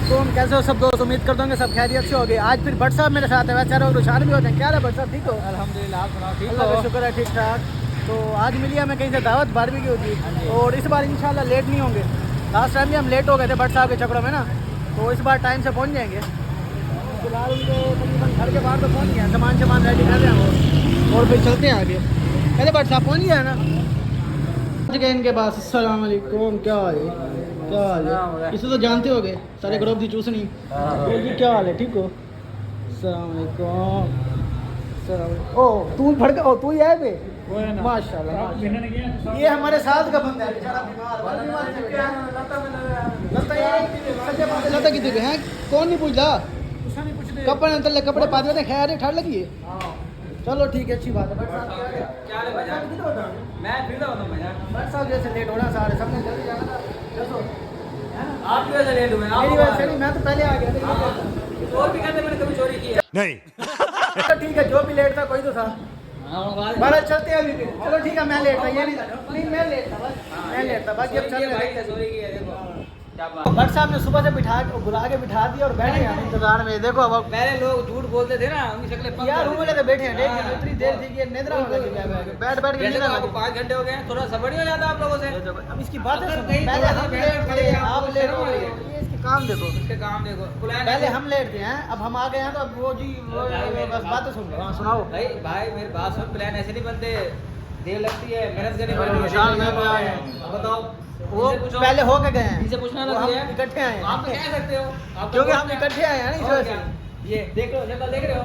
तुम कैसे हो सब दोस्त? उम्मीद कर दोगे सब खैरियत से हो गए। आज फिर भट्ट साहब मेरे साथ है, वैसे लोग रुझान भी होते हैं। क्या है भट्ट साहब, ठीक हो? अल्हम्दुलिल्लाह, आप सुनाओ, ठीक अल्लाह हो? का शुक्र है, ठीक ठाक। तो आज मिली हमें कहीं से दावत बारबेक्यू की, और इस बार इंशाल्लाह लेट नहीं होंगे। लास्ट टाइम भी हम लेट हो गए थे भट्ट साहब के चक्करों में ना, तो इस बार टाइम से पहुँच जाएंगे। फिलहाल उनके तकरीबन घर के बाहर तो पहुँच गए हैं, सामान रेडी कर रहे हैं वो, और फिर चलते हैं आगे। पहले भट्ट साहब पहुँच गया है ना, पहुँच गए इनके पास। अस्सलाम वालेकुम, क्या हाल है? क्या हाल है? इसे तो जानते हो गए सारे ग्रुप की चूसनी। तो जी क्या हाल है, ठीक हो? अस्सलाम वालेकुम। ओ तू फड़ के, ओ तू ही है बे, माशाल्लाह। ये हमारे साथ का बंदा है, बेचारा बीमार लता की है। कौन नहीं पूछता? कपड़े कपड़े पाते थे, खैर ठंड लगी है। चलो ठीक है, अच्छी बात है। क्या ले भैया? मैं फिर तो बताऊं भैया। भट्ट साहब जैसे लेट हो रहा, सारे सबने जल्दी जाना था। देखो आप की वजह से लेट हुए, मेरी वजह से नहीं, मैं तो पहले आ गया था। और भी कहते मैंने कभी चोरी की है नहीं। ठीक है, जो भी लेट था कोई तो था। बड़ा चलते हैं अभी भी। चलो ठीक है, मैं लेट था, ये नहीं मैं लेट था, बस मैं लेट था, बाकी अब चल रहे हैं। चोरी की है, देखो क्या बात। भट्ट साहब ने सुबह से बुला के बिठा दिया और बैठे हैं इंतजार में। देखो अब पहले लोग झूठ बोलते थे ना, उनकी शक्लें यार रूम में बैठे हैं, लेकिन इतनी देर थी कि निद्रा होने लगी है। बैठ के जैसे नींद तो आ आपको गई। 5 घंटे हो गए, थोड़ा सबर नहीं हो जाता आप लोगों से? अब इसकी बातें सुनो। कहीं पहले थोड़ा हम सा लेट थे, आप लेट हो रही गए। है। ये इसके काम देखो, इसके काम देखो, प्लान पहले हम लेट थे हैं, अब हम आ गए हैं, तो अब वो जी वो बस बातें सुन लो। हाँ सुनाओ। भाई मेरी बात सुन, प्लान ऐसे नहीं बनते, देर लगती है, मेहनत करनी और पड़ती है। विशाल में भी आए हैं। अब बताओ, वो इनसे पूछो। पहले हो के गए हैं, इनसे पूछना वो ना हम चाहिए। इकट्ठे आए हैं। आप तो कह सकते हो, आप तो क्योंकि बोल हम रहे हैं। इकट्ठे आए हैं ना, इस और वजह क्या? से। ये देख लो, जब देख रहे हो।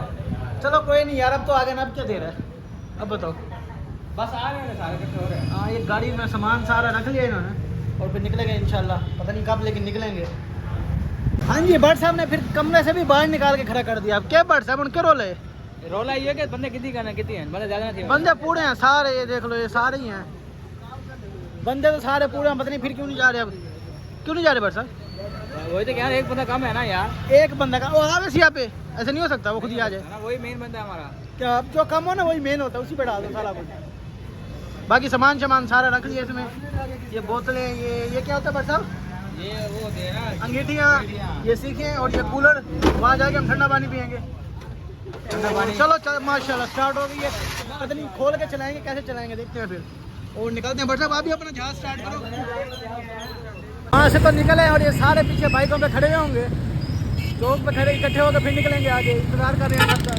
चलो कोई नहीं यार, अब तो आ गए ना, अब क्या देर है? अब बताओ। बस आ रहे हैं सारे, इकट्ठे हो रहे हैं। हाँ, ये गाड़ी में सामान सारा रख लिया इन्होंने, और फिर निकलेंगे इंशाल्लाह, पता नहीं कब लेकिन निकलेंगे। हाँ जी, भट्ट साहब ने फिर कमरे से भी बाहर निकाल के खड़ा कर दिया। अब क्या भट्ट साहब उनके रोल है? रोला ये कि बंदे कितनी करना, कितनी है बंदे ज्यादा नहीं बंदे पूरे हैं सारे, ये देख लो, ये सारे ही हैं बंदे, तो सारे पूरे हैं। पता नहीं फिर क्यों नहीं जा रहे, अब क्यों नहीं जा रहे भट्ट साहब? वही तो यार, एक बंदा कम है ना यार। एक बंदा का वो आवे यहाँ पे, ऐसे नहीं हो सकता, वो खुद ही आ जाए। ना, वही मेन बंदा है हमारा। क्या अब जो कम हो ना वही मेन होता है, उसी पे डाल दो सारा कुछ। बाकी सामान सारा रख लिया इसमें। ये बोतलें, ये क्या होता है भट्ट साहब? ये वो होते हैं ना, अंगीठियाँ, ये सीखें, और ये कूलर। वहाँ जाके हम ठंडा पानी पियेंगे। चलो माशाल्लाह स्टार्ट हो गई है। पता नहीं खोल के चलाएंगे, कैसे चलाएंगे देखते हैं फिर, और निकलते हैं। भट्ट साहब आप भी अपना जहाज स्टार्ट करो। वहाँ से तो निकले, और ये सारे पीछे बाइकों पे खड़े हुए होंगे, चौक पे खड़े इकट्ठे होकर फिर निकलेंगे आगे। इंतजार कर रहे हैं सबका।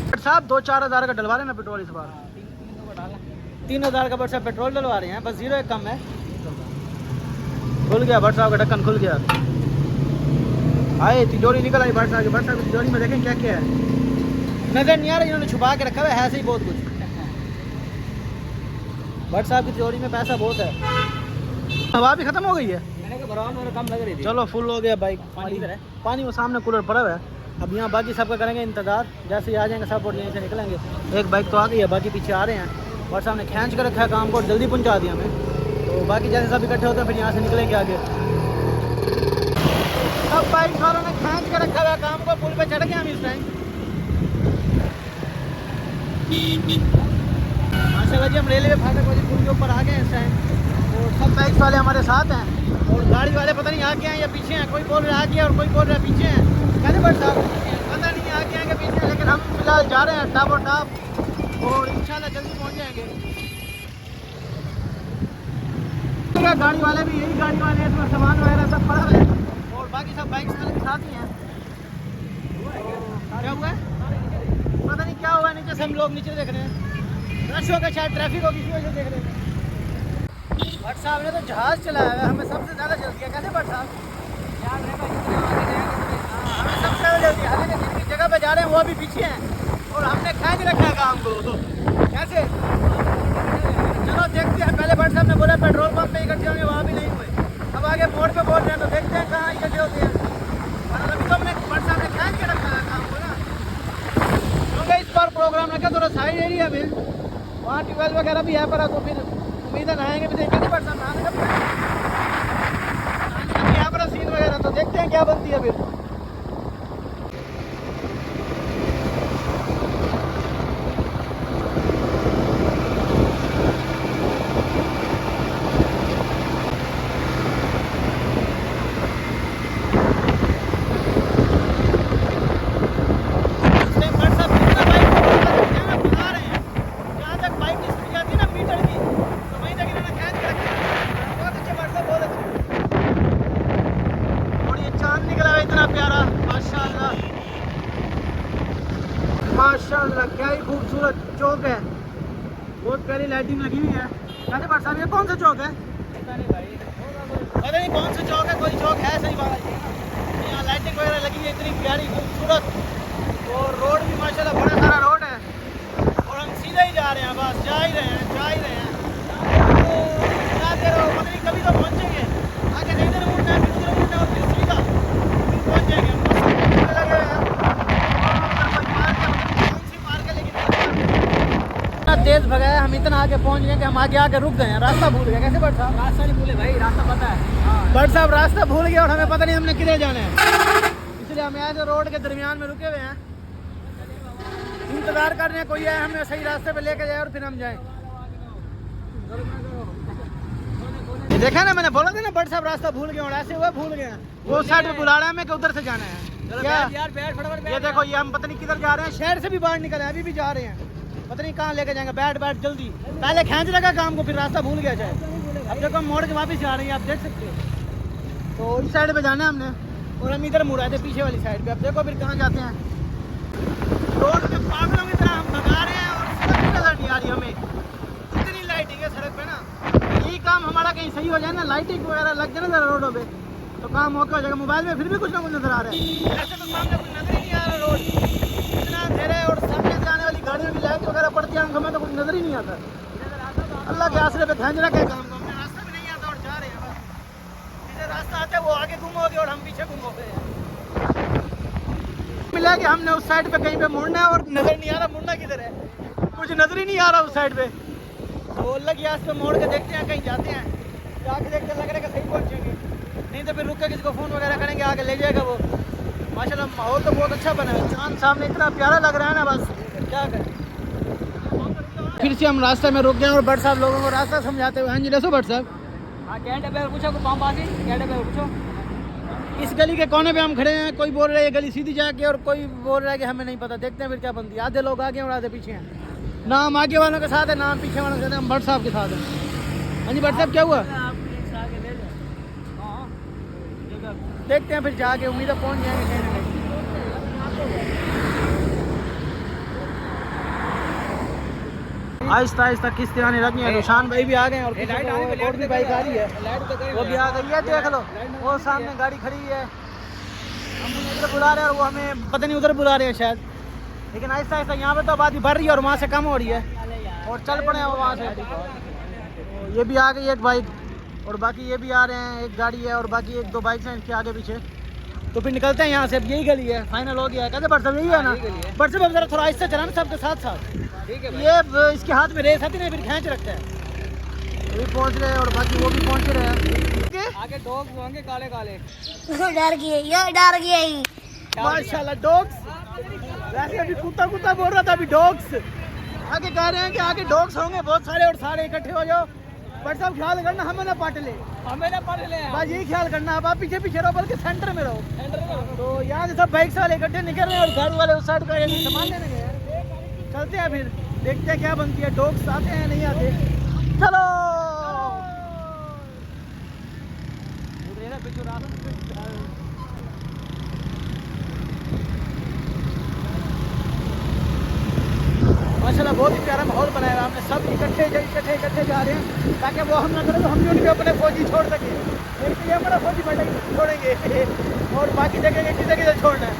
भट्ट साहब 2-4 हज़ार का डलवा रहे हैं ना पेट्रोल इस बार। 3,000 का भट्ट साहब पेट्रोल डलवा रहे हैं, बस 0 एक कम है। खुल गया भट्ट साहब का ढक्कन, खुल गया। आए तिजोरी निकल आई भट्ट साहब की। भट्ट साहब की तिजोरी में देखें क्या क्या है, नजर नहीं आ रहा, इन्होंने छुपा के रखा हुआ है सही बहुत कुछ। भट्ट साहब की तिजोरी में पैसा बहुत है। हवा भी खत्म हो गई है, मैंने कहा भरवान मेरा कम लग रही थी। चलो फुल हो गया बाइक। पानी वो सामने कूलर पड़ा हुआ है। अब यहाँ बाकी सबका करेंगे इंतजार, जैसे ही आ जाएंगे सब और यहीं से निकलेंगे। एक बाइक तो आ गई है, बाकी पीछे आ रहे हैं। भट्ट साहब ने खींच कर रखा है काम को, जल्दी पहुँचा दिया हमें। तो बाकी जैसे सब इकट्ठे होते हैं फिर यहाँ से निकलेंगे आगे। अब बाइक वालों ने खींच कर रखा हुआ काम को, पुल पे चढ़ गए हम इस टाइम। माशाल्लाह जी, हम रेलवे फाटक वाली पुल के ऊपर आ गए हैं इस टाइम। और सब बाइक वाले हमारे साथ हैं, और गाड़ी वाले पता नहीं आगे हैं या पीछे हैं। कोई बोल रहा है आगे और कोई बोल रहा है पीछे हैं। कहते भट्ट साहब पता नहीं आगे हैं कि पीछे हैं, लेकिन हम फिलहाल जा रहे हैं टॉप और टॉप, और इंशाल्लाह जल्दी पहुँच जाएंगे। गाड़ी वाले भी यही गाड़ी वाले हैं, इसमें सामान वगैरह सब पड़ा है, और बाकी सब बाइक के साथ ही हैं। क्या हुआ है पता नहीं क्या हुआ है, नीचे से हम लोग नीचे देख रहे हैं। रश होगा शायद, ट्रैफिक होगी, इसी वजह से देख रहे हैं। भट्ट साहब ने तो जहाज़ चलाया है, हमें सबसे ज़्यादा जल्दी है। कैसे भट्ट साहब? हमें सबसे ज़्यादा जल्दी है, हालांकि जिनकी जगह पे जा रहे हैं वो अभी पीछे हैं, और हमने खींच रखा है काम को। तो कैसे, चलो देखते हैं। पहले भट्ट साहब ने बोला पेट्रोल पंप पे इकट्ठे होंगे, वहाँ भी नहीं हुए। अब आगे मोड़ पे बोल रहे हैं, तो देखते हैं कहाँ इकट्ठे होते हैं। और अभी तो हमने भट्ट साहब ने खींच के रखा है काम को ना, क्योंकि इस बार प्रोग्राम रखा थोड़ा साइड एरिया में, वहाँ ट्यूबवेल वगैरह भी है पर, तो फिर उम्मीद है नहाएंगे भी। देखेंगे भट्ट साहब नहाने का यहाँ पर सीन वगैरह, तो देखते हैं क्या बनती है फिर। माशाल्लाह क्या ही खूबसूरत चौक है, बहुत प्यारी लाइटिंग लगी हुई है। कहते भाई साहब ये कौन सा चौक है? पता नहीं कौन सा चौक है, कोई चौक है सही बात है। यहाँ लाइटिंग वगैरह लगी है इतनी प्यारी खूबसूरत, और रोड भी माशाल्लाह बड़ा सारा रोड है, और हम सीधे ही जा रहे हैं, बस जा ही रहे हैं। तो क्या कह रहे हो, पता नहीं कभी तो पहुँचेंगे, आगे नहीं इधर मुड़ना है, फिर उधर मुड़ना है, और फिर सीधा फिर पहुँच जाएंगे। हम बस लगे हुए हैं, तेज भगाया, हम इतना आगे पहुंच गए कि हम आगे आके रुक गए हैं, रास्ता भूल गए। कैसे बट साहब? रास्ता नहीं भूले भाई, रास्ता पता है। बट साहब रास्ता भूल गए और हमें पता नहीं हमने किधर जाना है, इसलिए हम ऐसे रोड के दरमियान में रुके हुए हैं, इंतजार कर रहे हैं कोई है हमें सही रास्ते पे लेके जाए और फिर हम जाएं। देखा ना, मैंने बोला था ना बट साहब रास्ता भूल गए, और ऐसे हुआ भूल गए हैं। वो साइड पे बुला रहा है हमें कि उधर से जाना है। क्या यार ये देखो, ये हम पता नहीं किधर जा रहे हैं, शहर से भी बाहर निकले हैं, अभी भी जा रहे हैं, पता नहीं कहाँ लेके जाएंगे। बैठ जल्दी, पहले खींच लगा काम को, फिर रास्ता भूल गया जाए। अब देखो हम मोड़ के वापस जा रहे हैं, आप देख सकते हो। तो इस साइड पे जाना है हमने, और हम इधर मुड़ा थे पीछे वाली साइड पे। अब देखो फिर कहाँ जाते हैं। रोड पे पागलों की तरह हम भगा रहे हैं, और सड़क भी नजर नहीं आ रही हमें, इतनी लाइटिंग है सड़क पे ना। यही काम हमारा कहीं सही हो जाए ना, लाइटिंग वगैरह लग जाए ना जरा रोडों पे, तो काम ओके हो जाएगा। मोबाइल में फिर भी कुछ ना कुछ नजर आ रहा है, ऐसे तो सामने कुछ नजर ही नहीं आ रहा, रोड इतना अंधेरा है, और सामने से आने वाली गाड़ियों की लाइट वगैरह पड़ती है, हमें तो कुछ नजर ही नहीं आता। अल्लाह के आसरे पे खेच रखा है काम को, हमें रास्ता भी नहीं आता और जा रहे हैं बस। जिसे रास्ता आता है वो आगे गुम हो गया और हम पीछे गुम हो गए। मिला कि हमने उस साइड पे कहीं पे मुड़ना है, और नजर नहीं आ रहा मुड़ना किधर है, कुछ नजर ही नहीं आ रहा उस साइड पे। तो अल्लाह की आस पे मोड़ के देखते हैं, कहीं जाते हैं, जाके देखते लग रहा है कि सही पहुँचेंगे, नहीं तो फिर रुक के किसी को फ़ोन वगैरह करेंगे, आगे ले जाएगा वो। माशाल्लाह माहौल तो बहुत अच्छा बना है, चांद सामने इतना प्यारा लग रहा है ना, बस क्या करें। फिर से हम रास्ते में रुक गए और बट साहब लोगों को रास्ता समझाते हुए। हाँ जी दसो बट साहब। हाँ क्या डब्बे पूछो, पाँव बाकी क्या डब्बे पूछो। इस गली के कोने पे हम खड़े हैं, कोई बोल रहा है ये गली सीधी जाके, और कोई बोल रहा है कि हमें नहीं पता, देखते हैं फिर क्या बनती है। आधे लोग आगे और आधे पीछे हैं, नाम आगे वालों के साथ है, नाम पीछे वालों के साथ है, हम बट साहब के साथ हैं। हाँ जी बट साहब क्या हुआ? देखते हैं फिर जाके, उम्मीद है पहुँच जाएंगे कहीं ना कहीं। आहिस्ता आहिस्ता किस्तें आने लगी हैं, रुशान भाई भी आ गए हैं, और भी बाइक आ रही है, वो भी आ गई है। देख लो वो सामने गाड़ी खड़ी है, हम उधर बुला रहे हैं और वो हमें पता नहीं उधर बुला रहे हैं शायद, लेकिन आहिस्ता आहिस्ता यहाँ पे तो आबादी बढ़ रही है और वहाँ से कम हो रही है, और चल पड़े हैं वहाँ से। ये भी आ गई एक बाइक, और बाकी ये भी आ रहे हैं, एक गाड़ी है, और बाकी एक दो बाइक हैं इनके आगे पीछे। तो फिर निकलते हैं यहाँ से, अब यही गली है, फाइनल हो गया है। कहते बट सब यही है ना, बट सब अब जरा थोड़ा आहिस्ता चलाना सबके साथ साथ, ठीक है। ये इसके हाथ में रेस आती ना, फिर खींच रखता है। अभी पहुँच रहे हैं, और बाकी वो भी पहुँच रहे हैं। आगे डॉग्स होंगे काले काले, डर गए माशाल्लाह डॉग्स। वैसे अभी कुत्ता बोल रहा था, अभी डॉग्स आगे कह रहे हैं कि आगे डॉग्स होंगे बहुत सारे, और सारे इकट्ठे हो जाओ। बट सब ख्याल करना हमें ना पाट ले, बस यही ख्याल करना। अब आप पीछे रहो, बल्कि सेंटर में रहो। तो यहाँ से सब बाइक वाले इकट्ठे निकल रहे हैं, और घर वाले उस साइड का सामान लेने गए हैं। चलते हैं फिर, देखते हैं क्या बनती है, डॉग्स आते हैं नहीं आते। चलो माशाल्लाह बहुत ही प्यारा माहौल बनाया है हमने, सब इकट्ठे जा रहे हैं, ताकि वो हम ना करें तो हम भी उनके अपने फौजी छोड़ सकें। एक ये हमारा फौजी बैठे छोड़ेंगे, और बाकी देखेंगे किसे छोड़ना है।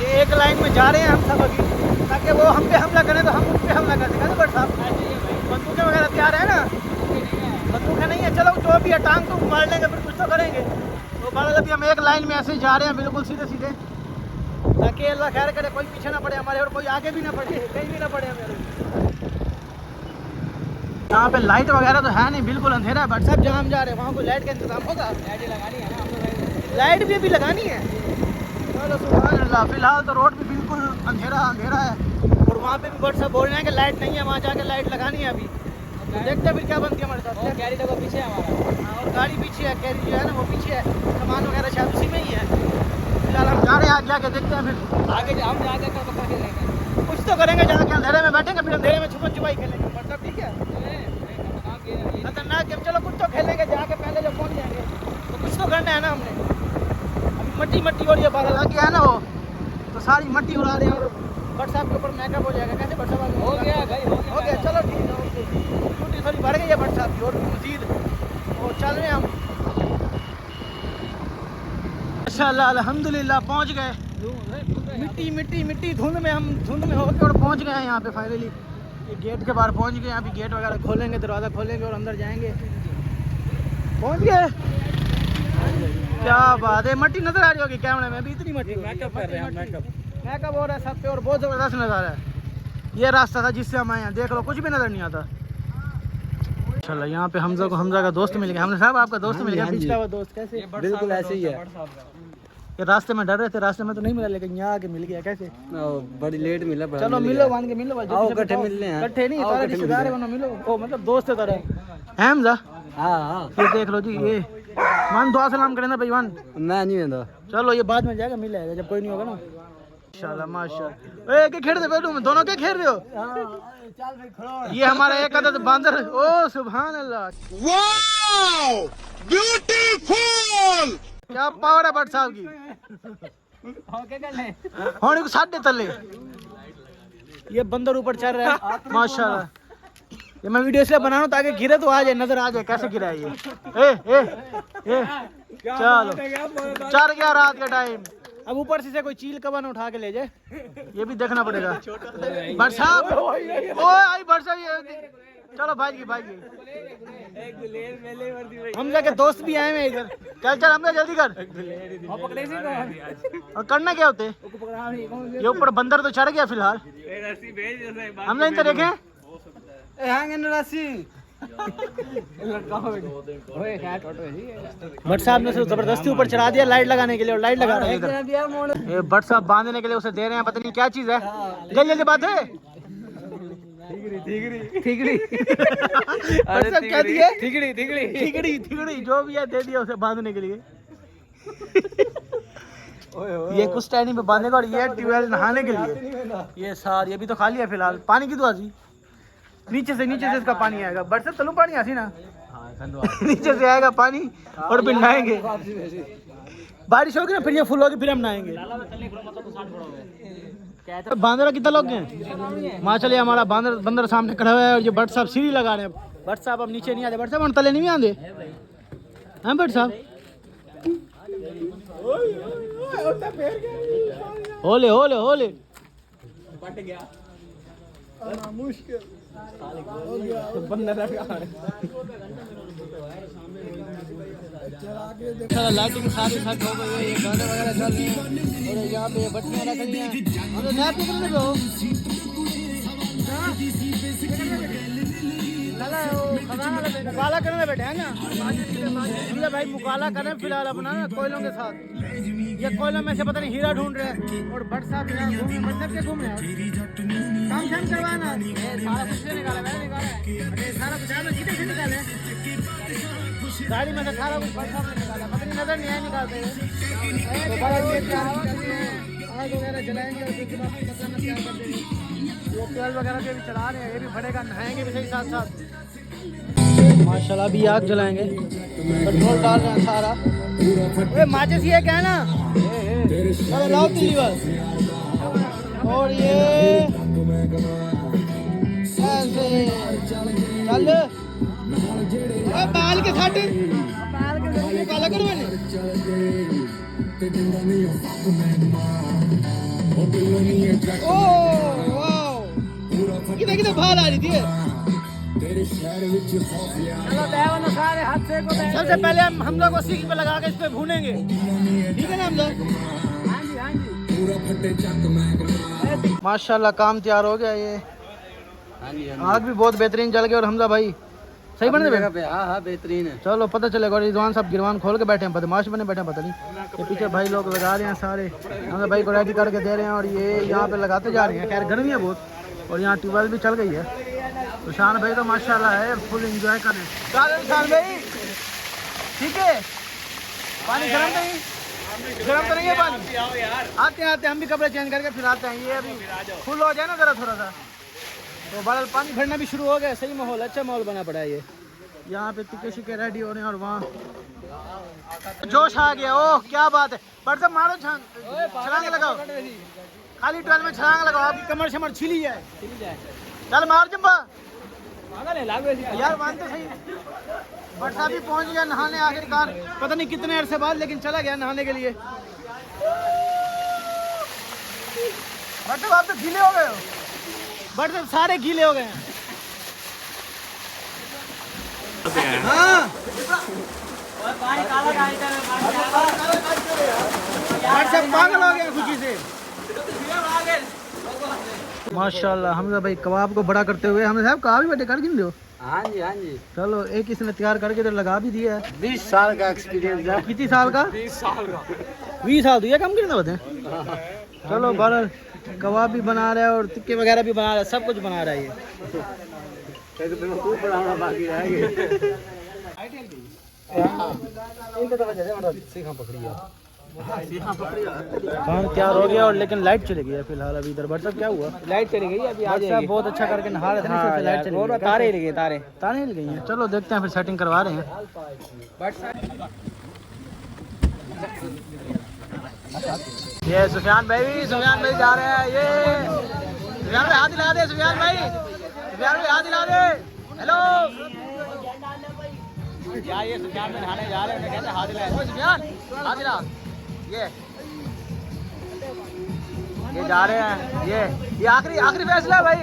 ये एक लाइन में जा रहे हैं हम सब अभी, ताकि वो हम पे हमला करें तो हम उन पे हमला कर सकें। बट साहब बंदूकें वगैरह तैयार है ना? बंदूकें नहीं है, चलो जो भी है टांग को मार लेंगे, फिर कुछ तो करेंगे। तो बहरहाल अभी हम एक लाइन में ऐसे ही जा रहे हैं, बिल्कुल सीधे, ताकि अल्लाह खैर करे, कोई पीछे ना पड़े हमारे, और कोई आगे भी ना पड़े, कहीं भी ना पड़े हमें। यहाँ पे लाइट वगैरह तो है नहीं, बिल्कुल अंधेरा है। बट साहब जहाँ हम जा रहे हैं वहाँ कोई लाइट का इंतजाम होगा? लाइट लगानी है ना, लाइट भी अभी लगानी है। चलो सुभान अल्लाह। फिलहाल तो रोड भी बिल्कुल अंधेरा है, और वहाँ पे भी बट साहब बोल रहे हैं कि लाइट नहीं है, वहाँ जाके लाइट लगानी है अभी। तो देखते हैं फिर क्या बनती है हमारे साथ। कैरी डब्बा पीछे है हमारा, और गाड़ी पीछे है, कैरी जो है ना वो पीछे है, सामान वगैरह शायद उसी में ही है। फिलहाल हम जा रहे हैं, आगे जाके देखते हैं, फिर आगे हम जाके खेलेंगे, कुछ तो करेंगे, जाके अंधेरे में बैठेंगे, फिर अंधेरे में छुपन छुपाई खेलेंगे। मतलब ठीक है, खतरनाक गेम, चलो कुछ तो खेलेंगे मट्टी मट्टी और ये बादल आ गया है ना वो, तो सारी मट्टी उड़ा रहे हैं और बट साहब के ऊपर मेकअप हो जाएगा। कैसे बट साहब? हो गया भाई, हो गया, चलो ठीक है, ओके। ड्यूटी थोड़ी बढ़ गई है बट साहब की और भी मजीद, और चल रहे हैं हम माशाल्लाह अल्हम्दुलिल्लाह पहुंच गए। मिट्टी मिट्टी मिट्टी धुंध में, हम धुंध में होकर और पहुंच गए हैं यहाँ पे फाइनली। ये गेट के बाहर पहुंच गए। अभी गेट वगैरह खोलेंगे, दरवाज़ा खोलेंगे और अंदर जाएंगे। पहुंच गए, क्या बात है। मट्टी नजर आ रही होगी कैमरे में, अभी इतनी मट्टी। मेकअप कर रहे हैं, मेकअप हो रहा है सब पे और बहुत ज़बरदस्त नज़ारा है। ये रास्ता था जिससे हम आए हैं, देख लो कुछ भी नज़र नहीं आता। माशाल्लाह यहाँ पे हमजा का दोस्त मिल गया। हमने साहब आपका दोस्त मिल गया, पिछला वो दोस्त। कैसे? बिल्कुल ऐसे ही है। ये रास्ते में डर रहे थे, रास्ते में तो नहीं मिला, लेकिन यहाँ आके मिल गया। कैसे? बड़ी लेट मिला। चलो मिलो, मान के मिलो, इकट्ठे मिलने हैं। इकट्ठे नहीं, सारे रिश्तेदार हैं, मिलो। ओ मतलब दोस्त है तरह। हमजा हाँ ये देख लो जी, ये मान दुआ सलाम करें ना भाई मान। मैं नहीं होता। चलो ये बाद में जाएगा, मिल जाएगा जब कोई नहीं होगा ना। माशाल्लाह माशाल्लाह। क्या खेल रहे बैठो में, दोनों क्या खेल रहे हो? ये हमारा एक अदद बांदर। ओ सुभान अल्लाह, वाओ ब्यूटीफुल, क्या पावर है बट साहब की। होने को साढ़े तले ये बंदर ऊपर चढ़ रहा है माशाल्लाह। ये मैं वीडियो इसलिए बना रहा हूँ ताकि गिरे तो आ जाए, नजर आ जाए कैसे गिरा है ये। ए चलो चढ़ गया रात का टाइम। अब ऊपर से कोई चील कवन उठा के ले जाए, ये भी देखना पड़ेगा। भट्ट साहब, ओ आई भट्ट साहब, ये चलो भाई की हम जाके दोस्त भी आए हैं इधर। चल हम जल्दी कर। और करना क्या होते, ये ऊपर बंदर तो चढ़ गया फिलहाल। हमने इनसे देखे भट्ट साहब ने जबरदस्ती ऊपर चढ़ा दिया लाइट लगाने के लिए, और लाइट लगा रहे हैं इधर। ये भट्ट साहब बांधने के लिए उसे दे रहे हैं, पता नहीं क्या चीज है। जल्दी बात है, ठिकड़ी क्या दिए? ठिकड़ी जो भी है दे दिया उसे बांधने के लिए। ये कुछ टाइम पे बांधेगा और ये ट्यूबवेल नहाने के लिए। ये सार ये भी तो खाली है फिलहाल। पानी की दुआ जी, नीचे से इसका पानी आएगा। बट से तलू पानी आसी ना, नीचे से आएगा पानी और फिर नहाएंगे। बारिश होगी ना फिर ये फुल होगी, फिर हम नहाएंगे। बांदर कितना लोग हैं माशाल्लाह। हमारा बंदर सामने खड़ा हुआ है और ये भट्ट साहब सीढ़ी लगा रहे हैं। भट्ट साहब अब नीचे नहीं आते, भट्ट साहब हम तले नहीं आते हैं। भट्ट साहब होले होले होले बट गया मुश्किल लाइटिंग साथ ही साथ हो गई है। ये गाने वगैरह चल रहे हैं और यहाँ पे बत्तियाँ रख रही हैं। मुकाला करने बैठे हैं ना भाई, मुकाला करें फिलहाल अपना ना कोयलों के साथ। ये कोयलों में से पता नहीं हीरा ढूंढ रहे हैं और भट्ट साहब यहाँ घूम रहे हैं। काम शाम करवाना, सारा कुछ से निकाला, मैंने निकाला सारा कुछ है, कितने से निकाले गाड़ी में से सारा कुछ भट्ट साहब ने निकाला, पता नहीं नजर नहीं आया निकालते आग वगैरह जलाएंगे और उसके बाद क्या करते हैं। वो तेल वगैरह के भी चला रहे हैं, ये भी बढ़ेगा, नहाएंगे भी सही साथ साथ। माशाल्लाह अभी आग जलाएंगे, पेट्रोल डाल रहे हैं सारा। अरे माचिस ये क्या है ना, चलो लाओ तीली बस। और ये ऐसे चल बाल के साथ काला करो मैंने। ओ वाओ, किधर बाहर आ रही थी। सबसे पहले हम लोग को सीख पे लगा के इस पे भूनेंगे, ठीक है ना हम लोग। माशाल्लाह काम तैयार हो गया। ये आग भी बहुत बेहतरीन जल गया। और हमजा भाई सही बने पे? हाँ बेहतरीन है। चलो पता चलेगा। रिजवान साहब गिरवान खोल के बैठे हैं, बदमाश बने बैठे हैं, पता नहीं। ये पीछे भाई लोग लगा रहे हैं सारे, हमजा भाई को रेडी करके दे रहे हैं और ये यहाँ पे लगाते जा रहे हैं। खैर गर्मी है बहुत और यहाँ ट्यूबवेल भी चल गई है। तो शान भाई तो माशाल्लाह है, फुल एंजॉय कर रहे हैं। शान भाई ठीक है, पानी गर्म नहीं, गर्म तो नहीं है पानी। आते हम भी कपड़े चेंज करके फिर आते हैं। ये अभी फुल हो जाए ना जरा थोड़ा सा, तो बादल पानी भरना भी शुरू हो गया। सही माहौल, अच्छा माहौल बना पड़ा है। ये यहाँ पे टिक्के शिक्के रेडी हो रहे हैं और वहाँ जोश आ गया, ओह क्या बात है। बट साहब मारो छलांग लगाओ, खाली 12 में छलांग लगाओ, आपकी कमर शमर छिली जाए। चल मार जंबा यार, मान तो सही। बट साहब भी पहुंच गया नहाने आखिरकार, पता नहीं कितने अरसे बाद, लेकिन चला गया नहाने के लिए। बट साहब आप तो गीले हो गए हो। बट साहब सारे गीले हो गए हैं। हाँ पागल हो गया खुशी से। माशाल्लाह हमजा भाई कबाब को बड़ा करते हुए, हमने साहब कहा भी बेटे कर गिन लो। हाँ जी हाँ जी। चलो एक इसने तैयार करके तो लगा भी दिया है। 20 साल का एक्सपीरियंस है। कितनी साल का? 20 साल का। 20 साल तो ये कम कितना होते हैं। चलो बरल कबाब भी बना रहा है और टिक्के वगैरह भी बना रहा है, सब कुछ बना रहा है ये। बाकी रह गए। खान तैयार हो गया और लेकिन लाइट चली गई है फिलहाल अभी इधर। बट क्या हुआ? लाइट चली गई अभी आ अच्छा बहुत अच्छा करके नहा रहे थे ना, फिर लाइट चली गई। तारे हिल गए, तारे हिल गई हैं। चलो देखते हैं, फिर सेटिंग करवा रहे हैं। ये सुफियान भाई जा रहे हैं। ये सुफियान भाई हाथ हिला दे, सुफियान भाई हाथ हिला दे। हेलो क्या ये सुफियान भाई नहाने जा रहे हैं, कहते हाथ हिला। सुफियान हाथ हिला। ये जा रहे हैं। ये आखिरी फैसला है भाई।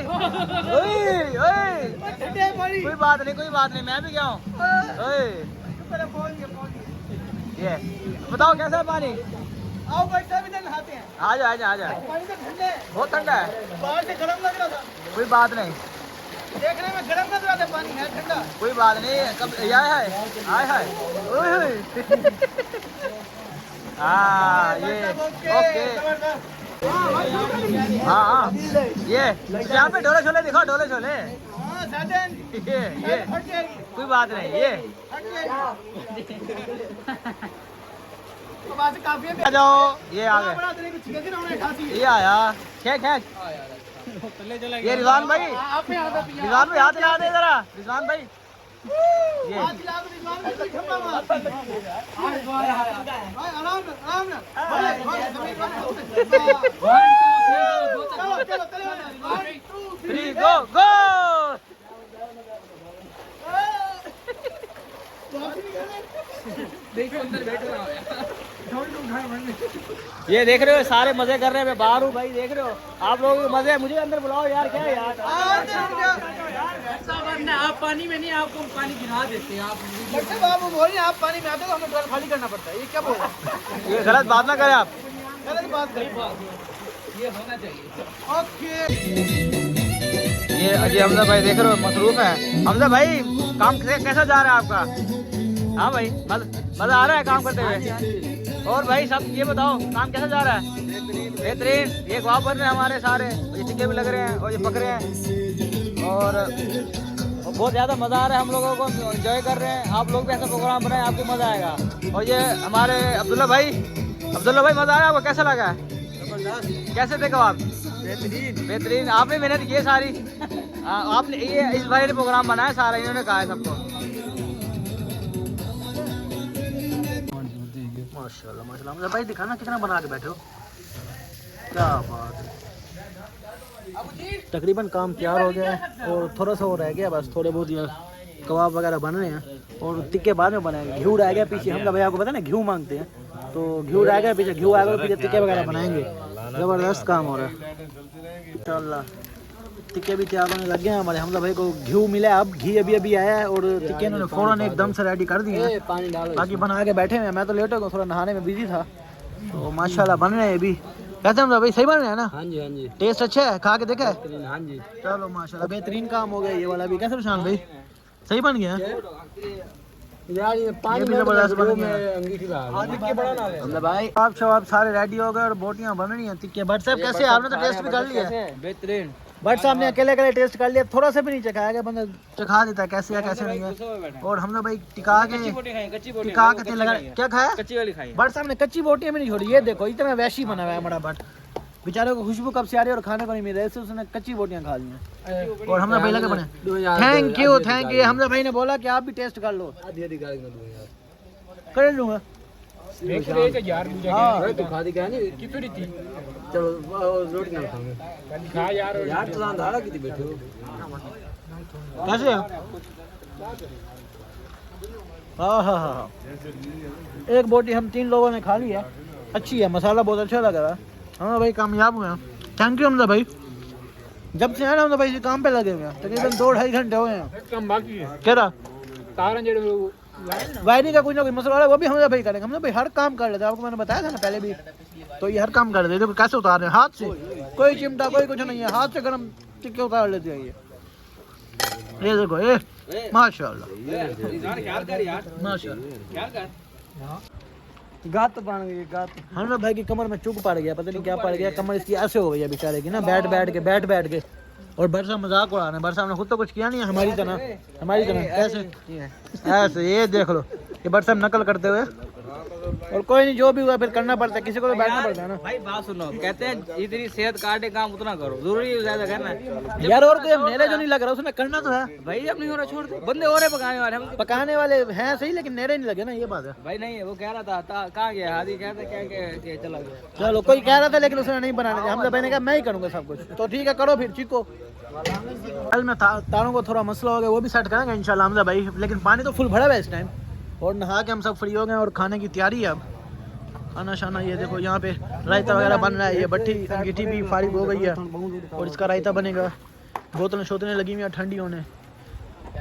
कोई बात नहीं, मैं भी गया हूँ। ये बताओ कैसा है पानी? आओ बैठे इधर नहाते हैं। आ जा पानी तो ठंडा है, बहुत ठंडा है। बाहर से गर्म लग रहा था। कोई बात नहीं, देखने में गर्म लग रहा था, पानी है ठंडा। कोई बात नहीं, कब आए हाय हाँ ये ओके। हाँ ये यहाँ पे ढोले छोले दिखाओ, ढोले छोले। ये कोई बात नहीं, ये आ जाओ। ये आ गए, ये आया। खींच ये रिजवान भाई हाथ हिला दे जरा। रिजवान भाई ये गो गो। ये देख रहे हो सारे मजे कर रहे हैं, मैं बाहर हूँ भाई, देख रहे हो आप लोगों के मजे। मुझे अंदर बुलाओ यार, क्या है यार। आप पानी में नहीं, आपको पानी गिरा देते हैं आप। बोल रहे आप पानी में आते हो, हमें ड्रम खाली करना पड़ता है। ये क्या बोल रहा है? ये गलत बात ना करें आप, गलत बात करें। ये होना चाहिए। ओके ये अजय हमजा भाई देख रहे हो मसरूफ है। हमजा भाई काम कैसा जा रहा है आपका? हाँ भाई मजा आ रहा है काम करते हुए। और भाई सब ये बताओ काम कैसा जा रहा है? बेहतरीन। ये कबाब बन रहे हैं हमारे सारे, ये टिक्के भी लग रहे हैं और ये पक रहे हैं और बहुत ज़्यादा मज़ा आ रहा है हम लोगों को, एंजॉय कर रहे हैं। आप लोग भी ऐसा प्रोग्राम बनाए, आपको मज़ा आएगा। और ये हमारे अब्दुल्ला भाई मज़ा आया आपको? कैसा लगा? कैसे थे कबाब? बेहतरीन। आपने मेहनत की है सारी। आपने ये इस भाई ने प्रोग्राम बनाया सारा, इन्होंने कहा है सबको। माशाल्लाह भाई दिखाना कितना बना के बैठे हो, क्या बात है। तकरीबन काम तैयार हो गया है और थोड़ा सा और रह गया, बस थोड़े बहुत ये कबाब वगैरह बन रहे हैं और टिक्के बाद में बनाएंगे। घी रह गया पीछे, हमका भैया आपको पता ना घी मांगते हैं, तो घी रह गया पीछे, घी आएगा पीछे टिक्के वगैरह बनाएंगे। ज़बरदस्त काम हो रहा है इंशाल्लाह। टिक्के भी तैयार होने लग गए हैं हमारे। हमजा भाई को घी मिला है, अब घी अभी आया है और टिक्के इन्होंने फ़ौरन एकदम से रेडी कर दिए हैं। बाकी बना के बैठे हैं, मैं तो लेट हो गया, थोड़ा नहाने में बिजी था। तो माशाल्लाह बन रहे हैं अभी। कैसे हमजा भाई सही बन रहे हैं ना? हाँ जी हाँ जी। टेस्ट अच्छा है, खा के देखा है? हाँ जी। चलो माशाल्लाह बेहतरीन काम हो गया ये वाला भी। कैसे रुशान भाई सही बन गया यार? ये पानी भी जबरदस्त बन गया भाई। आप शबाब सारे रेडी हो गए और बोटियां बन रही हैं टिक्के। बट साहब कैसे, आपने तो टेस्ट भी कर लिया? बेहतरीन। बट साहब ने अकेले टेस्ट कर लिया, थोड़ा सा भी नहीं चखाया गया, बंदा चखा देता है कैसे है कैसे नहीं है। और हमने भाई टिका के तेल लगा क्या खाया? कच्ची वाली खाई। बट साहब ने कच्ची बोटियां भी नहीं छोड़ी। ये देखो इतना वैशी बना हुआ है बड़ा बट, बेचारे को खुशबू कब से आ रही है और खाने को नहीं मिल रहा है, इससे उसने कच्ची बोटियां खा ली हैं। और हमने भाई लगे बने। Thank you. हमने भाई ने बोला कि आप भी टेस्ट कर लो। कर लूँगा हाँ तो खा दी क्या नहीं कितनी थी चलो रोटी ना खाएंगे खा यार तो धारा की बैठे हो कैसे हाँ हाँ हाँ एक बोटी हम 3 लोगों ने खा ली है अच्छी है मसाला बहुत अच्छा लग रहा है हाँ भाई कामयाब हुए हैं थैंक यू हमदा भाई जब से आए ना हमदा भाई इसी काम पे लगे हुए हैं तकरीबन 2-2.5 घंटे हुए हैं कम बाकी है क्या रहा वायरिंग का कुछ ना कुछ मसला है वो भी हमदा भाई करेंगे हमदा भाई हर काम कर लेते हैं आपको मैंने बताया था ना पहले भी तो ये हर काम कर लेते हैं कैसे उतार रहे हैं हाथ से कोई चिमटा कोई कुछ नहीं है हाथ से गर्म टिक्के उतार लेते हैं ये देखो ये माशाल्लाह गात बन गई गात हमने भाई की कमर में चुक पड़ गया पता नहीं क्या पड़ गया कमर इसकी ऐसे हो गई है बेचारे की ना बैठ बैठ के और बरसा मजाक उड़ा रहे हैं बरसा ने खुद तो कुछ किया नहीं है हमारी तरह कैसे ऐसे ये देख लो ये बरसा नकल करते हुए और कोई नहीं जो भी हुआ फिर करना पड़ता है किसी को तो बैठना पड़ता है ना भाई बात सुनो कहते हैं इतनी सेहत काटे काम उतना करो जरूरी है ज्यादा करना यार और कोई मेरे जो नहीं लग रहा उसमें करना तो है भाई अब नहीं हो रहा छोड़ दे बंदे और है पकाने वाले हैं सही लेकिन मेरे नहीं लगे ना ये बात है भाई नहीं वो कह रहा था कहाँ गया हादी कहता क्या चला गया चलो कोई कह रहा था लेकिन उसने नहीं बनाने दिया हमने मैंने कहा मैं ही करूँगा सब कुछ तो ठीक है करो फिर चीको कल में तारों को थोड़ा मसला हो गया वो भी सेट करेंगे इंशाल्लाह हमदा भाई लेकिन पानी तो फुल भरा हुआ है इस टाइम और नहा के हम सब फ्री हो गए और खाने की तैयारी है अब खाना शाना ये देखो यहाँ पे रायता वगैरह बन रहा है ये भट्टी अंगीठी भी फारिग हो गई है और इसका रायता बनेगा बोतलें शोतलें लगी हुई हैं ठंडी होने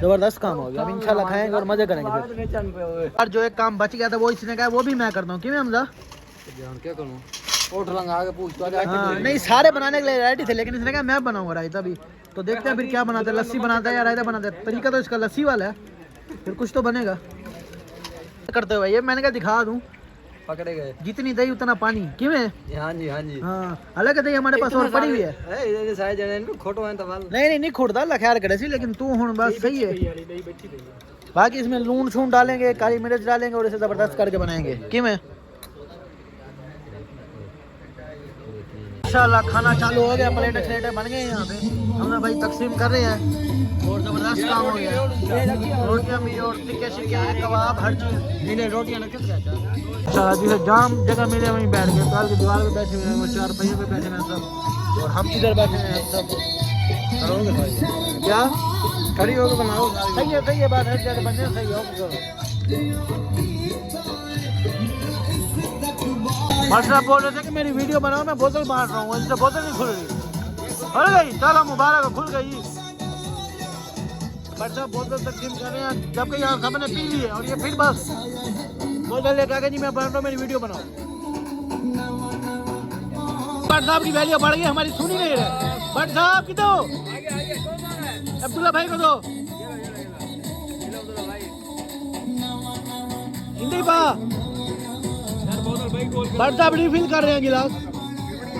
जबरदस्त काम हो गया अब इंशाल्लाह खाएंगे और मजे करेंगे फिर और जो एक काम बच गया था वो इसने कहा वो भी मैं करता हूँ क्यों हमदा क्या करूँ नहीं सारे बनाने के लिए रेडी थे लेकिन इसने कहा मैं बनाऊंगा रायता भी तो देखते हैं फिर क्या बनाते हैं लस्सी बनाता है या रायता बनाता है तरीका तो इसका लस्सी वाला है फिर कुछ तो बनेगा करते हुए ये मैंने कहा दिखा दूं पकड़े गए जितनी दही उतना पानी क्यों है हाँ जी अलग दही हमारे पास और पड़ी हुई है नहीं खोटता अल्लाह खैर करे सी लेकिन तू हूं बस सही है बाकी इसमें लून छून डालेंगे काली मिर्च डालेंगे और इसे जबरदस्त करके बनाएंगे क्यों है इंशाल्लाह खाना चालू हो गया प्लेटें बन गए यहाँ पे हमने भाई तकसीम कर रहे हैं और जबरदस्त काम हो गया रोटियाँ भी और टिक्के शिक्के कबाब हर चीज़ मिले रोटियाँ न किस अच्छा जिसे जाम जगह मिले वहीं बैठ गए काल की दीवार पे बैठे हुए हैं वो 4 पहिए पे बैठे हैं सब और हम इधर बैठे हैं सब करोगे भाई क्या खड़ी होकर बनाओ सही है बात है जगह बनने सही हो साहब बोल रहे थे कि मेरी वीडियो बनाओ मैं बोतल बांट रहा हूँ इससे बोतल नहीं खुल रही खुल गई चलो मुबारक खुल गई बट साहब बोतल तकसीम कर रहे हैं जबकि यहाँ सबने पी ली है और ये फिर बस बोतल लेकर आगे जी मैं बना रहा हूँ मेरी वीडियो बनाओ बट साहब की वैल्यू बढ़ गई हमारी सुनी नहीं रहे बट साहब की दो अब्दुल्ला भाई को दो हिंदी पा बट साहब रिफिल कर रहे हैं गिलास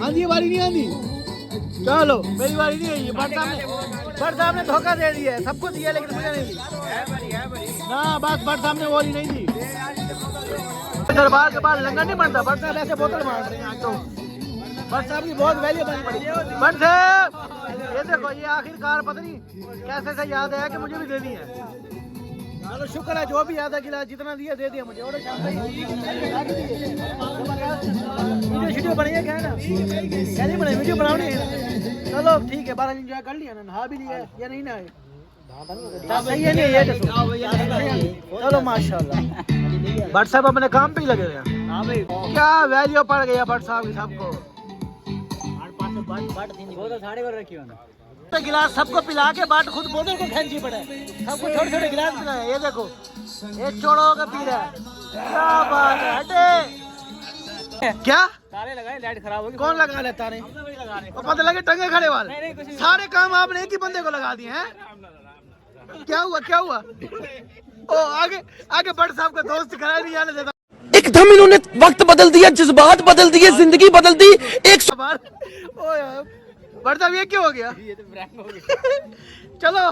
आंधी बारी नहीं आंधी चलो मेरी बारी नहीं आई बट साहब ने धोखा दे दिया है सबको दिया लेकिन मुझे नहीं दी ना बस बट साहब ने वो नहीं दी दरबार के बाद लंगर नहीं बनता बट साहब ऐसे बोतल मार रहे हैं तो बट साहब की बहुत वैल्यू बनी पड़ी बट साहब ये देखो ये आखिरकार पता नहीं कैसे से याद आया कि मुझे भी देनी है चलो शुक्र है जो भी आधा गिलास जितना दिया दे दिया मुझे और वीडियो बनाइए क्या है ना क्या नहीं बनाई वीडियो बनाओ नहीं चलो ठीक है 12 एंजॉय कर लिया ना नहा भी लिया या नहीं नहाए सही है नहीं ये चलो माशाल्लाह भट्ट साहब अपने काम पे ही लगे हुए हैं क्या वैल्यू पड़ गया भट्ट साहब की सबको गिलास सबको पिला के बाट खुद बोतल को खेची पड़े सबको छोटे छोटे गिलास पिलाए ये देखो एक छोड़ो का पी रहा है क्या बात है हटे क्या तारे लगाए लाइट खराब होगी कौन लगा ले तारे और पता लगे टंगे खड़े वाले सारे काम आपने एक ही बंदे को लगा दिए हैं क्या हुआ ओ आगे भट्ट साहब का दोस्त खड़ा नहीं आने देता एकदम इन्होंने वक्त बदल दिया जज्बात बदल दिए जिंदगी बदल दी एक बार ओ यार भट्ट साहब ये क्यों हो गया ये तो प्रैंक हो गया चलो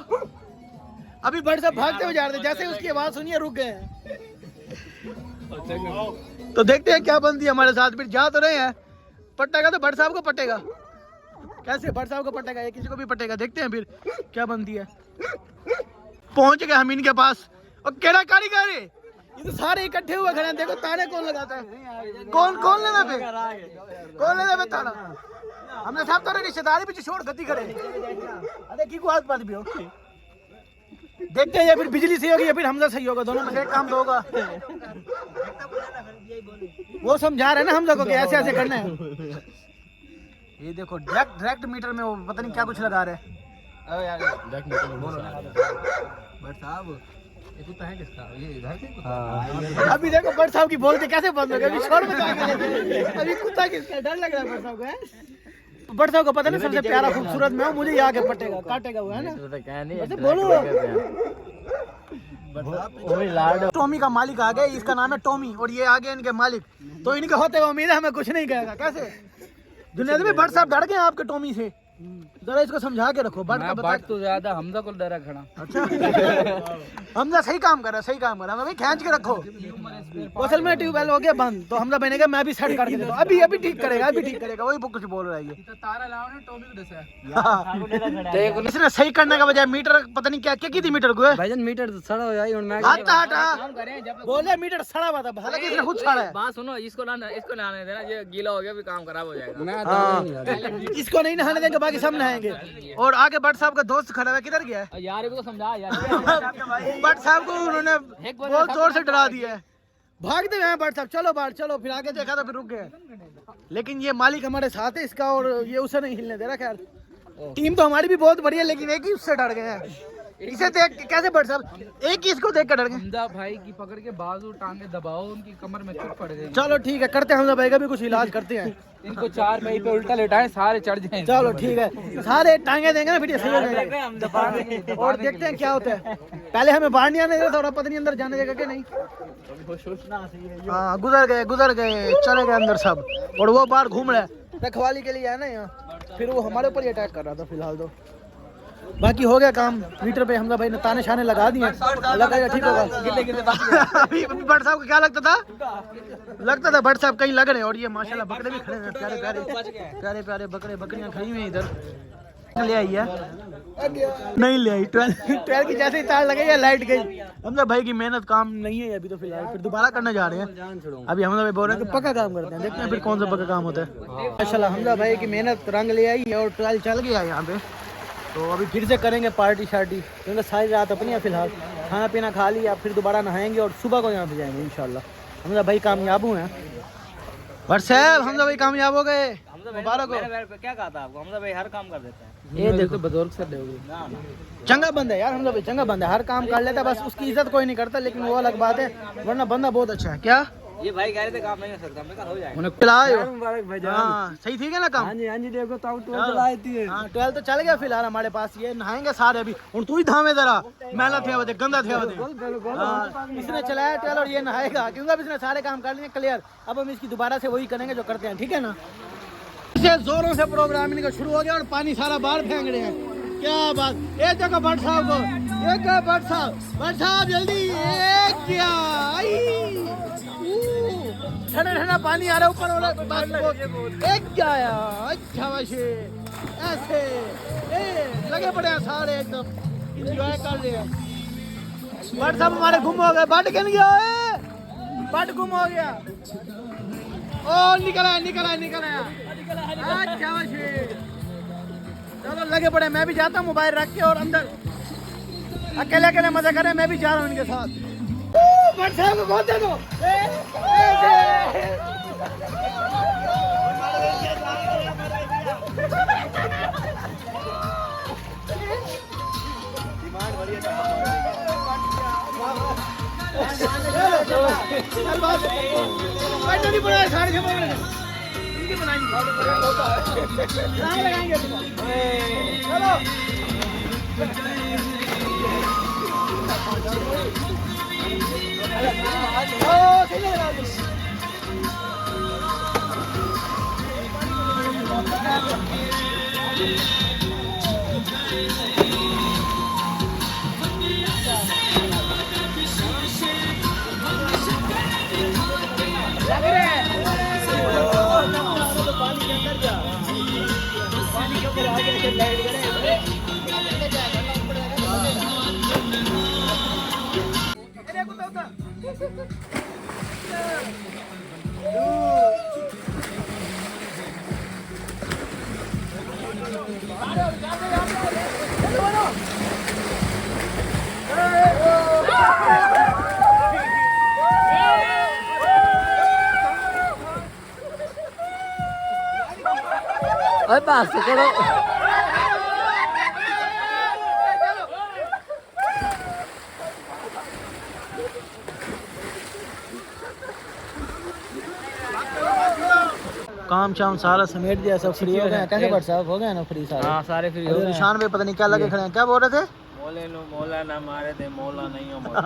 अभी भट्ट साहब भागते हुए जा रहे थे जैसे उसकी आवाज सुनिए रुक गए तो देखते हैं क्या बनती है हमारे साथ फिर जा तो रहे हैं पटेगा तो भट्ट साहब को पटेगा कैसे भट्ट साहब को पटेगा या किसी को भी पटेगा देखते हैं फिर क्या बनती है पहुंच गए हम इनके पास और केड़ा कारीगर ये तो सारे इकट्ठे हुए खड़े हैं, देखो ताने कौन लगाता है, कौन लेना पे, कौन लेना पे ताना। हमने सब तारे रिश्तेदारी पीछे छोड़ गति करे। अरे की को हाथ पात भी हो, देखते हैं या फिर बिजली सही होगी या फिर हमजा सही होगा, दोनों में से एक काम तो होगा। वो समझा रहे हैं ना हमजा को कि ऐसे ऐसे करना है। ये देखो डायरेक्ट मीटर में वो पता नहीं क्या कुछ लगा रहे हैं। अभी देखो बट साहब की बोलते कैसे बंद हो गए, अभी छोड़ में अभी कुत्ता किसका डर लग रहा है बट साहब को। बट साहब को पता नहीं सबसे प्यारा खूबसूरत में मुझे ये आगे पटेगा काटेगा हुआ है ना, बोलो। टॉमी का मालिक आ गया, इसका नाम है टॉमी और ये आ गए इनके मालिक, तो इनके होते हुए उम्मीद है हमें कुछ नहीं कहेगा। कैसे दुनिया में बट साहब डर गए आपके टॉमी से, जरा इसको समझा के रखो। बट तो ज्यादा हमजा को डरा खड़ा। अच्छा हमजा सही काम कर रहा है, सही काम कर रहा है भाई, खींच के रखो। असल में ट्यूबवेल हो गया बंद, तो हमजा बनेगा मैं भी सेट करके देता हूं, अभी ठीक करेगा, अभी ठीक करेगा। वही कुछ बोल रहा है ये तारा लाओ ना टॉमी को दसा। इसने सही करने का बजाय मीटर पता नहीं क्या की थी मीटर को भाईजान मीटर तो सड़ा हो जाए और मैं बोले मीटर सड़ा हुआ था, हालांकि इसने खुद सड़ा है। बात सुनो, इसको नहाने देना, ये गीला हो गया भी काम खराब हो जाएगा। इसको नहीं नहाने देंगे, बाकी सब नहाएंगे। और आगे भट्ट साहब का दोस्त खड़ा है, किधर गया है यार, इसको समझा यार। भट्ट साहब को उन्होंने बहुत जोर से डरा दिया है, भागते हुए हैं भट्ट साहब, चलो बाहर चलो, फिर आगे देखा तो फिर रुक गए। लेकिन ये मालिक हमारे साथ है इसका और ये उसे नहीं हिलने दे रहा। खैर टीम तो हमारी भी बहुत बढ़िया, लेकिन एक ही उससे डर गए हैं। इसे देख कैसे भट्ट साहब एक ही इसको देख कर डर गए। हमजा भाई की पकड़ के बाजू टांगे दबाओ, उनकी कमर में चोट पड़ गई। चलो ठीक है, करते हैं हमजा भाई का भी कुछ इलाज करते हैं। इनको 4 मई पे उल्टा लेटाएं, सारे चढ़ जाएं। चलो ठीक है, सारे टांगे देंगे ना फिर ये सही हो जाएगा। और देखते हैं क्या होता है। पहले हमें बाहर नहीं आने देगा, थोड़ा पता नहीं अंदर जाने देगा कि नहीं। हाँ गुजर गए चले गए अंदर सब, और वो बाहर घूम रहे रखवाली के लिए है ना यहाँ, फिर वो हमारे ऊपर ही अटैक कर रहा था फिलहाल तो। बाकी हो गया काम, मीटर पे हमजा भाई ने ताने शाने लगा दिए, लगा ठीक होगा। अभी भट्ट साहब को क्या लगता था भट्ट साहब कहीं लग रहे हैं। और ये माशाल्लाह बकरे भी खड़े हैं, प्यारे बकरे बकरियां खड़ी हुई हैं इधर। ले आई है नहीं ले आई, 12 की जैसे ही तार लगे या लाइट गई। हमजा भाई की मेहनत काम नहीं है अभी तो फिलहाल, फिर दोबारा करने जा रहे हैं। अभी हमजा भाई बोल रहे हैं कि पक्का काम करते हैं, देखते हैं फिर कौन सा पक्का काम होता है। माशाल्लाह हमजा भाई की मेहनत रंग ले आई है और ट्रायल चल गया है यहाँ पे। तो अभी फिर से करेंगे पार्टी शार्टी, क्योंकि सारी रात अपनी है फिलहाल, खाना पीना खा लिया, फिर दोबारा नहाएंगे और सुबह को यहाँ पे जाएंगे इंशाल्लाह। हमजा भाई कामयाब हुए हैं, भट्ट साहब हमजा भाई कामयाब हो गए, मुबारक हो। क्या कहा था आपको, हमजा भाई हर काम कर देता है। ये देखो बदौलत से दोगे चंगा बंदा है यार, हमजा भाई चंगा बंदा है, हर काम कर लेता है, बस उसकी इज्जत कोई नहीं करता, लेकिन वो अलग बात है, वरना बंदा बहुत अच्छा है। क्या ये भाई कह रहे थे काम नहीं हो सकता, मैं कहा हो जाएगा। हाँ सही थी क्या ना काम। हाँ जी देखो तो 12 तो चल गया फिलहाल हमारे पास, ये नहाएंगे सारे अभी। और तू ही थामे जरा, मैला थे बदे गंदा थे बदे। इसने चलाया 12 और ये नहाएगा, क्योंकि अब इसने सारे काम कर लिए क्लियर। अब हम इसकी दोबारा से वही करेंगे जो करते हैं, ठीक है ना। इसे जोरों से प्रोग्राम इनका शुरू हो गया और पानी सारा बाहर फेंक रहे हैं। क्या बात, एक जगह भट्ट साहब को, एक भट्ट साहब जल्दी, एक क्या ठंडा पानी आ रहा ऊपर वाला, एक क्या आया। अच्छा वैसे ऐसे लगे पड़े हैं सारे, एकदम इंजॉय कर रहे हैं। भट्ट साहब हमारे गुम हो गए, भट्ट गिन गया, भट्ट गुम हो गया। ओ निकल आया। अच्छा वैसे चलो लगे पड़े, मैं भी जाता हूँ मोबाइल रख के और अंदर अकेले मजा करें, मैं भी जा रहा हूँ इनके साथ। भट्ट साहब को बहुत देखो, अरे पास करो काम शाम सारा समेट दिया, सब फ्री हो गए। कैसे भट्ट साहब हो गए ना फ्री सारे? हाँ सारे फ्री हो गए। निशान पे पता नहीं क्या लगे खड़े हैं, क्या बोल रहे थे? मोले लो मोला ना मारे थे, मोला नहीं हो मोला।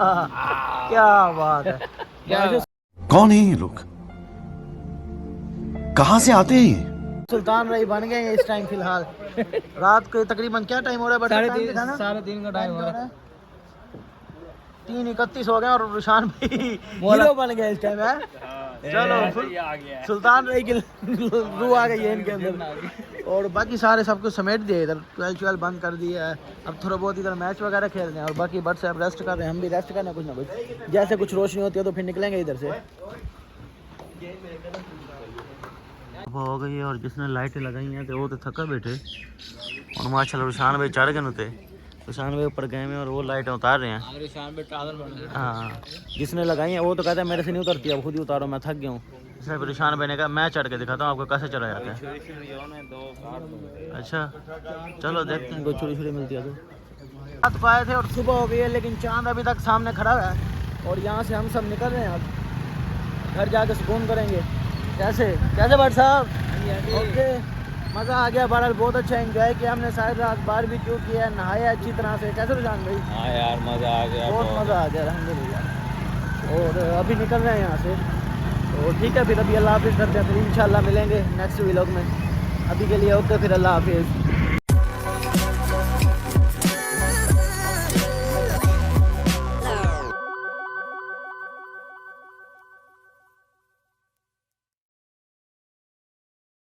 क्या बात है। क्या कौन है ये लोग, कहाँ से आते हैं ये? सुल्तान रही बन गए हैं इस टाइम फिलहाल। रात को तकरीबन क्या टाइम हो रहा है? बट 3:30 का टाइम हो रहा है। 3:31 हो गए और रुशान भाई हीरो बन गए इस टाइम है। चलो सुल्तान रही की रूह आ गई है इनके अंदर। और बाकी सारे सब कुछ समेट दिए, इधर 12 बंद कर दिया है। अब थोड़ा बहुत इधर मैच वगैरह खेल रहे हैं और बाकी बट से अब रेस्ट कर रहे हैं। हम भी रेस्ट करना कुछ ना कुछ, जैसे कुछ रोशनी होती है तो फिर निकलेंगे इधर से। हो गई है और जिसने लाइटें लगाई हैं तो वो तो थका बैठे और माशाल्लाह रुशान भाई चढ़ गए थे। रुशान भाई ऊपर गए हैं और वो लाइटें उतार रहे हैं। हाँ जिसने लगाई हैं वो तो कहता है मेरे से नहीं उतरती, अब खुद ही उतारो, मैं थक गया हूँ। इसलिए फिर रुशान भाई ने कहा मैं चढ़ के दिखाता हूँ आपको कैसे चढ़ा जाता है। अच्छा चलो देखते हैं कोई छुरी छुरी मिलती है तो। रात को आए थे और सुबह हो गई है लेकिन चांद अभी तक सामने खड़ा है और यहाँ से हम सब निकल रहे हैं। अब घर जाके सुकून करेंगे। कैसे कैसे भट्ट साहब? ओके मज़ा आ गया, बहरहाल बहुत अच्छा एंजॉय किया हमने। सारी रात बारबेक्यू किया, नहाया अच्छी तरह से। कैसे रुझान भाई? हाँ यार मजा आ गया, बहुत मज़ा आ गया अल्हम्दुलिल्लाह। और अभी निकल रहे हैं यहाँ से तो ठीक है फिर अभी अल्लाह हाफिज़ करते हैं, फिर इंशाल्लाह मिलेंगे नेक्स्ट व्लॉग में। अभी के लिए ओके फिर अल्लाह हाफिज़।